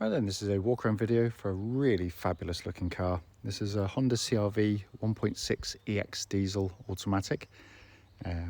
Right then, this is a walk around video for a really fabulous looking car. This is a Honda CR-V 1.6 EX diesel automatic.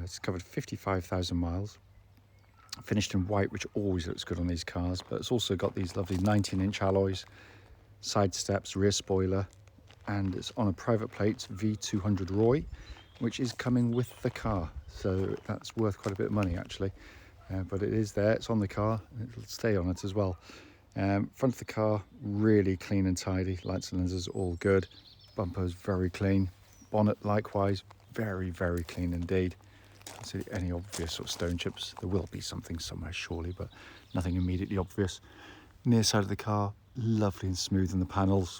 It's covered 55,000 miles. Finished in white, which always looks good on these cars, but it's also got these lovely 19-inch alloys, side steps, rear spoiler, and it's on a private plate V200ROY, which is coming with the car. So that's worth quite a bit of money actually. But it is there, it's on the car, and it'll stay on it as well. Front of the car, really clean and tidy. Light cylinders all good. Bumper's very clean. Bonnet likewise, very, very clean indeed. Can't see any obvious sort of stone chips. There will be something somewhere surely, but nothing immediately obvious. Near side of the car, lovely and smooth in the panels.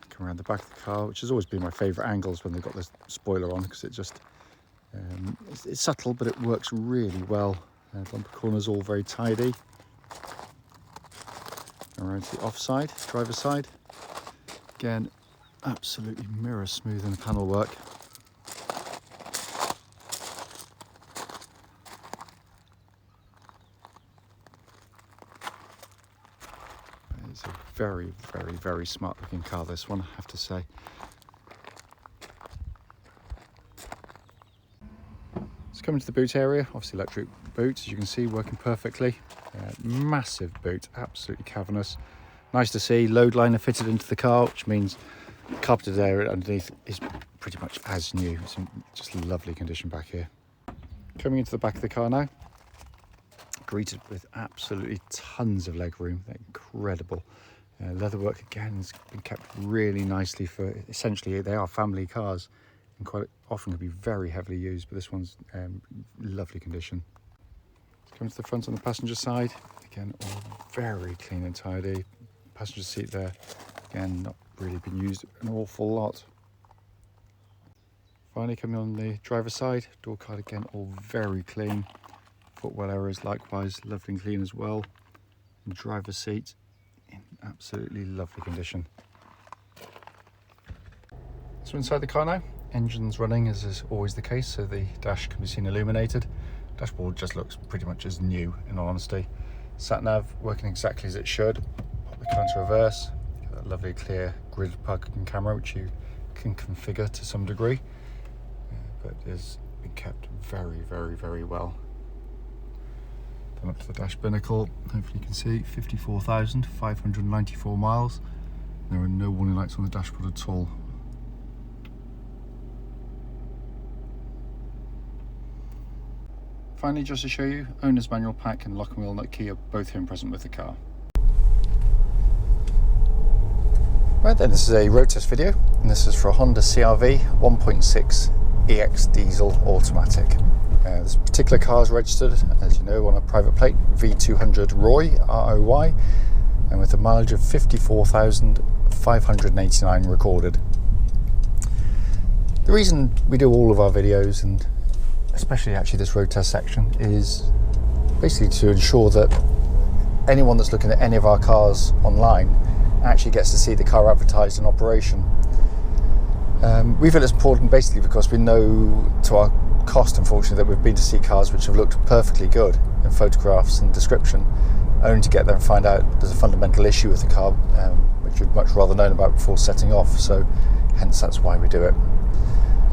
Come around the back of the car, which has always been my favourite angles when they've got this spoiler on, because it just it's subtle, but it works really well. Bumper corners all very tidy. Around to the offside, driver's side, again absolutely mirror smooth in the panel work. It's a very, very, very smart looking car, this one, I have to say. Let's come into the boot area. Obviously electric boot, as you can see, working perfectly. Massive boot, absolutely cavernous. Nice to see. Load liner fitted into the car, which means the carpeted area underneath is pretty much as new. It's in just lovely condition back here. Coming into the back of the car now, greeted with absolutely tons of leg room. They're incredible. Leatherwork again has been kept really nicely for, essentially they are family cars and quite often can be very heavily used, but this one's lovely condition. Come to the front on the passenger side, again all very clean and tidy. Passenger seat there, again not really been used an awful lot. Finally coming on the driver's side, door card again all very clean. Footwell areas likewise lovely and clean as well. And driver's seat in absolutely lovely condition. So inside the car now, engine's running as is always the case, so the dash can be seen illuminated. Dashboard just looks pretty much as new, in all honesty. Sat nav working exactly as it should. Pop the car into reverse. Get that lovely clear grid parking camera, which you can configure to some degree, but has been kept very, very, very well. Then up to the dash binnacle. Hopefully you can see 54,594 miles. There are no warning lights on the dashboard at all. Finally, just to show you, owner's manual pack and lock and wheel nut key are both here and present with the car. Right then, this is a road test video, and this is for a Honda CR-V 1.6 EX diesel automatic. This particular car is registered, as you know, on a private plate, V200ROY, R-O-Y, and with a mileage of 54,589 recorded. The reason we do all of our videos, and especially actually this road test section, is basically to ensure that anyone that's looking at any of our cars online actually gets to see the car advertised in operation. We feel it's important basically because we know to our cost, unfortunately, that we've been to see cars which have looked perfectly good in photographs and description, only to get there and find out there's a fundamental issue with the car, which we'd much rather known about before setting off, so hence that's why we do it.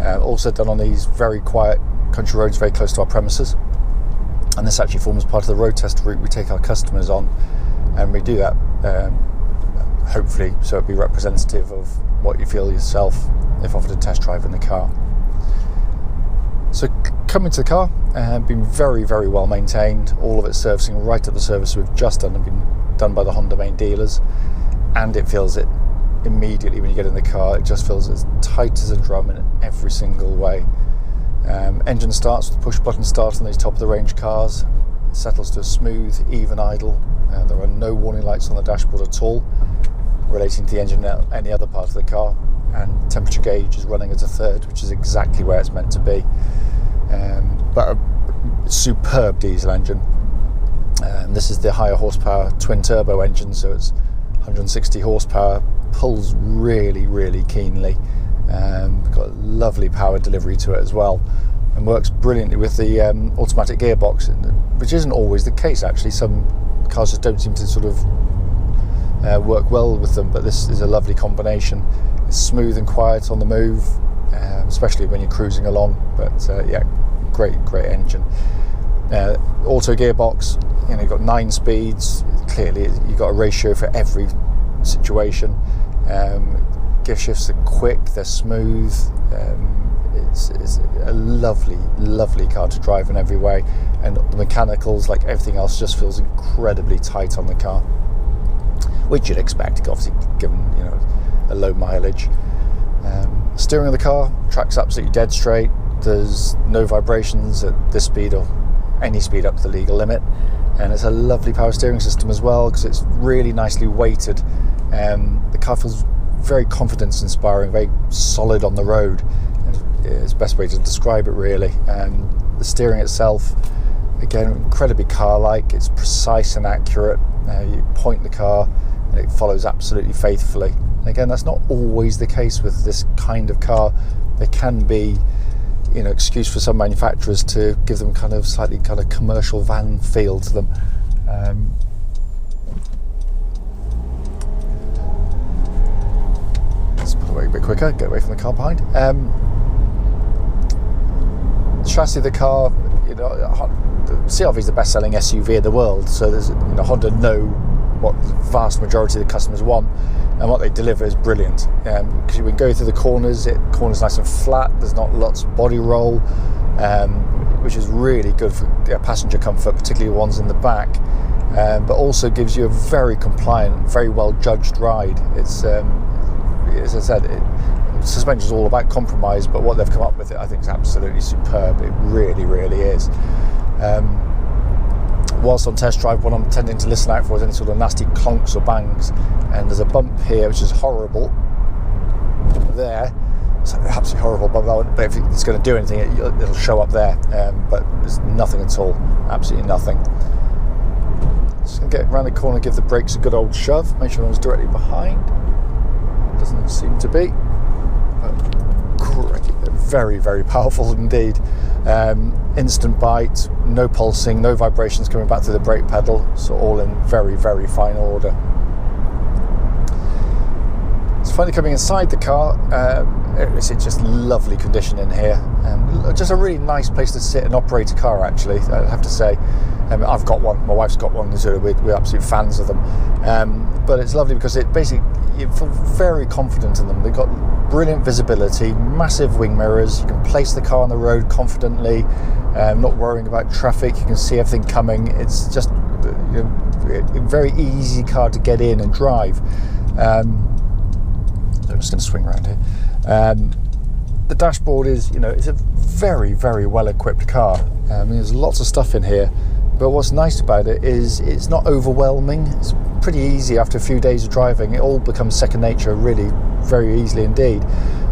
Also done on these very quiet country roads very close to our premises, and this actually forms part of the road test route we take our customers on, and we do that hopefully so it'll be representative of what you feel yourself if offered a test drive in the car. So coming to the car, been very, very well maintained. All of its servicing right at the service we've just done have been done by the Honda main dealers, and it feels it immediately when you get in the car. It just feels as tight as a drum in every single way. Engine starts with a push button start on these top of the range cars. It settles to a smooth, even idle. There are no warning lights on the dashboard at all relating to the engine or any other part of the car, and temperature gauge is running at a third, which is exactly where it's meant to be. But a superb diesel engine. This is the higher horsepower twin turbo engine, so it's 160 horsepower, pulls really, really keenly. Got a lovely power delivery to it as well, and works brilliantly with the automatic gearbox, which isn't always the case actually. Some cars just don't seem to sort of work well with them, but this is a lovely combination. It's smooth and quiet on the move, especially when you're cruising along. But yeah, great engine. Auto gearbox, you've got 9 speeds. Clearly you've got a ratio for every situation. Gear shifts are quick, they're smooth. It's a lovely car to drive in every way, and the mechanicals, like everything else, just feels incredibly tight on the car, which you'd expect, obviously, given a low mileage. Steering of the car tracks absolutely dead straight. There's no vibrations at this speed or any speed up to the legal limit, and it's a lovely power steering system as well, because it's really nicely weighted. The car feels very confidence inspiring, very solid on the road, and it's the best way to describe it really. The steering itself, again, incredibly car-like. It's precise and accurate. You point the car and it follows absolutely faithfully. And again, that's not always the case with this kind of car. There can be excuse for some manufacturers to give them slightly commercial van feel to them. Let's put away a bit quicker, get away from the car behind. The chassis of the car, the CR-V is the best-selling SUV in the world, so there's Honda know what the vast majority of the customers want, and what they deliver is brilliant. Because you can go through the corners, corners nice and flat. There's not lots of body roll, which is really good for passenger comfort, particularly ones in the back. But also gives you a very compliant, very well judged ride. It's as I said, suspension is all about compromise, but what they've come up with, I think, is absolutely superb. It really is. Whilst on test drive, what I'm tending to listen out for is any sort of nasty clonks or bangs, and there's a bump here which is horrible there. It's absolutely horrible bump, that one, but if it's going to do anything, it'll show up there, but there's nothing at all, absolutely nothing. Just going to get around the corner, give the brakes a good old shove, make sure no one's directly behind. Doesn't seem to be, but very powerful indeed. Instant bite, no pulsing, no vibrations coming back through the brake pedal, so all in very fine order. It's finally coming inside the car. It's just lovely condition in here, and just a really nice place to sit and operate a car, actually, I have to say. I've got one, my wife's got one, so we're absolute fans of them. But it's lovely because it basically, you feel very confident in them. They've got brilliant visibility, massive wing mirrors. You can place the car on the road confidently, not worrying about traffic. You can see everything coming. It's just a very easy car to get in and drive. I'm just going to swing around here. The dashboard is, it's a very well equipped car. There's lots of stuff in here, but what's nice about it is it's not overwhelming. It's pretty easy. After a few days of driving, it all becomes second nature really very easily indeed.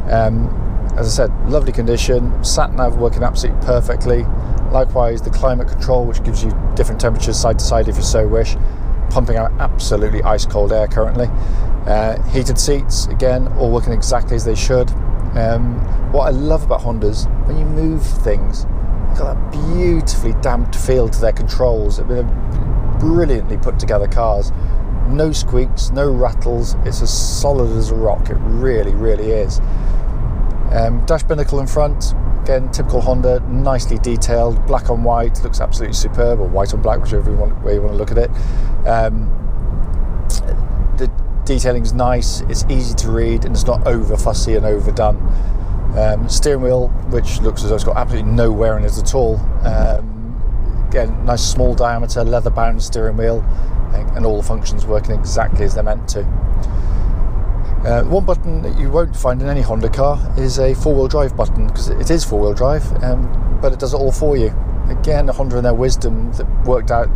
As I said, lovely condition, sat nav working absolutely perfectly. Likewise, the climate control, which gives you different temperatures side to side if you so wish, pumping out absolutely ice cold air currently. Heated seats, again, all working exactly as they should. What I love about Hondas, when you move things, they've got that beautifully damped feel to their controls. They're brilliantly put together cars. No squeaks, no rattles. It's as solid as a rock. It really is. Dash binnacle in front, again, typical Honda, nicely detailed, black on white, looks absolutely superb, or white on black, whichever way you want to look at it. The detailing's nice, it's easy to read, and it's not over fussy and overdone. Steering wheel, which looks as though it's got absolutely no wear in it at all. Again, nice small diameter, leather bound steering wheel, and all the functions working exactly as they're meant to. One button that you won't find in any Honda car is a four-wheel drive button, because it is four-wheel drive, but it does it all for you. Again, Honda in their wisdom that worked out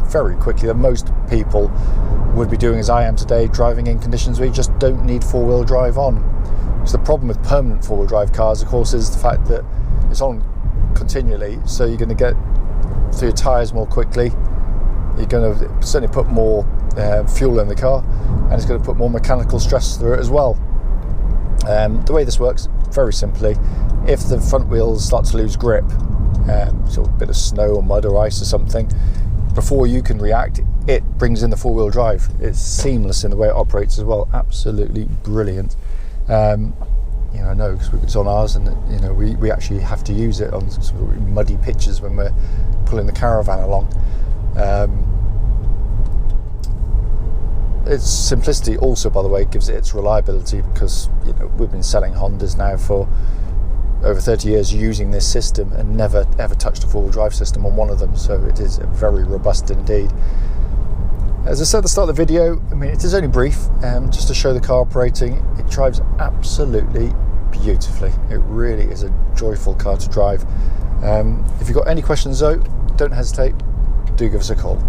very quickly that most people would be doing as I am today, driving in conditions where you just don't need four-wheel drive on. So the problem with permanent four-wheel drive cars, of course, is the fact that it's on continually, so you're going to get through your tyres more quickly. You're going to certainly put more fuel in the car, and it's going to put more mechanical stress through it as well. The way this works, very simply, if the front wheels start to lose grip, so a bit of snow or mud or ice or something, before you can react, it brings in the four-wheel drive. It's seamless in the way it operates as well. Absolutely brilliant. You know, I know because it's on ours, and you know we actually have to use it on sort of muddy pitches when we're pulling the caravan along. Its simplicity also, by the way, gives it its reliability, because you know we've been selling Hondas now for over 30 years using this system and never ever touched a four-wheel drive system on one of them, so it is very robust indeed. As I said at the start of the video, I mean, it is only brief, just to show the car operating. It drives absolutely beautifully. It really is a joyful car to drive. If you've got any questions though, don't hesitate, do give us a call.